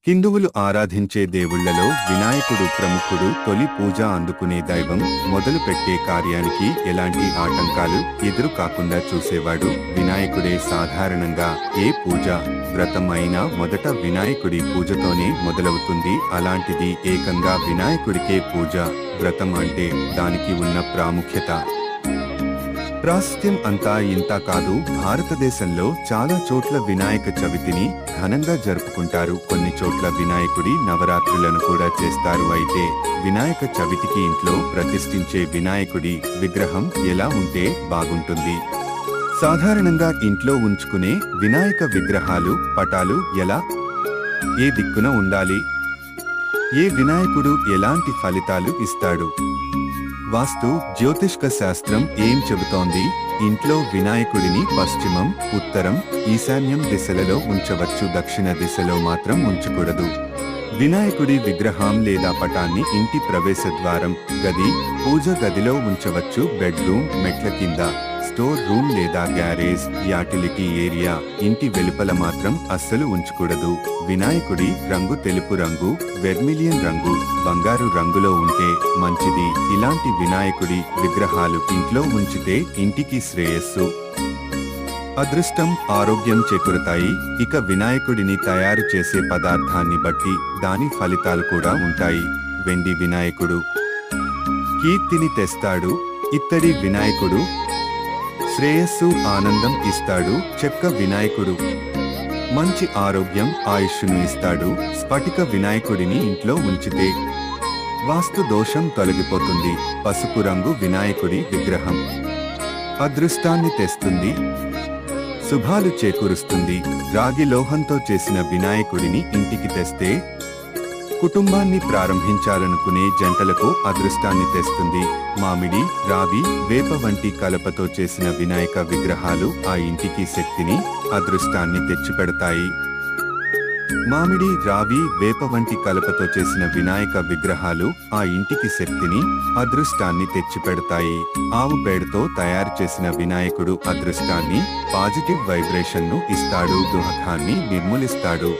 హిందువులు ఆరాధించే దేవుళ్లలో వినాయకుడు ప్రముఖుడు. తొలి పూజ అందుకునే దైవం. మొదలు పెట్టే కార్యానికి ఎలాంటి ఆటంకాలు ఎదురు కాకుండా చూసేవాడు వినాయకుడే. సాధారణంగా ఏ పూజ వ్రతం అయినా మొదట వినాయకుడి పూజతోనే మొదలవుతుంది. అలాంటిది ఏకంగా వినాయకుడికే పూజ వ్రతం అంటే దానికి ఉన్న ప్రాముఖ్యత ప్రాశస్త్యం అంతా ఇంతా కాదు. భారతదేశంలో చాలా చోట్ల వినాయక చవితిని ఘనంగా జరుపుకుంటారు. కొన్ని చోట్ల వినాయకుడి నవరాత్రులను కూడా చేస్తారు. అయితే వినాయక చవితికి ఇంట్లో ప్రతిష్ఠించే వినాయకుడి విగ్రహం ఎలా ఉంటే బాగుంటుంది? సాధారణంగా ఇంట్లో ఉంచుకునే వినాయక విగ్రహాలు పటాలు ఎలా ఏ దిక్కున ఉండాలి? ఏ వినాయకుడు ఎలాంటి ఫలితాలు ఇస్తాడు? వాస్తు జ్యోతిష్క శాస్త్రం ఏం చెబుతోంది? ఇంట్లో వినాయకుడిని పశ్చిమం, ఉత్తరం, ఈశాన్యం దిశలలో ఉంచవచ్చు. దక్షిణ దిశలో మాత్రం ఉంచకూడదు. వినాయకుడి విగ్రహం లేదా పటాన్ని ఇంటి ప్రవేశ ద్వారం, గది, పూజ గదిలో ఉంచవచ్చు. బెడ్రూమ్, మెట్ల కింద, స్టోర్ రూమ్ లేదా గ్యారేజ్, యాటిలిటీ ఏరియా, ఇంటి వెలుపల మాత్రం అస్సలు ఉంచకూడదు. వినాయకుడి రంగు తెలుపు రంగు, వెర్మిలియన్ రంగు, బంగారు రంగులో ఉంటే మంచిది. ఇలాంటి వినాయకుడి విగ్రహాలు ఇంట్లో ఉంచితే ఇంటికి శ్రేయస్సు, అదృష్టం, ఆరోగ్యం చేకూరుతాయి. ఇక వినాయకుడిని తయారు చేసే పదార్థాన్ని బట్టి దాని ఫలితాలు కూడా ఉంటాయి. వెండి వినాయకుడు కీర్తిని తెస్తాడు. ఇత్తడి వినాయకుడు శ్రేయస్సు, ఆనందం ఇస్తాడు. చెక్క వినాయకుడు మంచి ఆరోగ్యం, ఆయుష్ను ఇస్తాడు. స్ఫటిక వినాయకుడిని ఇంట్లో ఉంచితే వాస్తు దోషం తొలగిపోతుంది. పసుపు రంగు వినాయకుడి విగ్రహం అదృష్టాన్ని తెస్తుంది, శుభాలు చేకూరుస్తుంది. రాగి లోహంతో చేసిన వినాయకుడిని ఇంటికి తెస్తే కుటుంబాన్ని ప్రారంభించాలనుకునే జంటలకు అదృష్టాన్ని తెస్తుంది. మామిడి, రావి, వేప వంటి కలపతో చేసిన వినాయక విగ్రహాలు ఆ ఇంటికి శక్తిని, అదృష్టాన్ని తెచ్చిపెడతాయి. మామిడి, రావి, వేప వంటి కలపతో చేసిన వినాయక విగ్రహాలు ఆ ఇంటికి శక్తిని, అదృష్టాన్ని తెచ్చిపెడతాయి. ఆవు పేడతో తయారు చేసిన వినాయకుడు అదృష్టాన్ని, పాజిటివ్ వైబ్రేషన్ను ఇస్తాడు. దుఃఖాన్ని నిర్మూలిస్తాడు.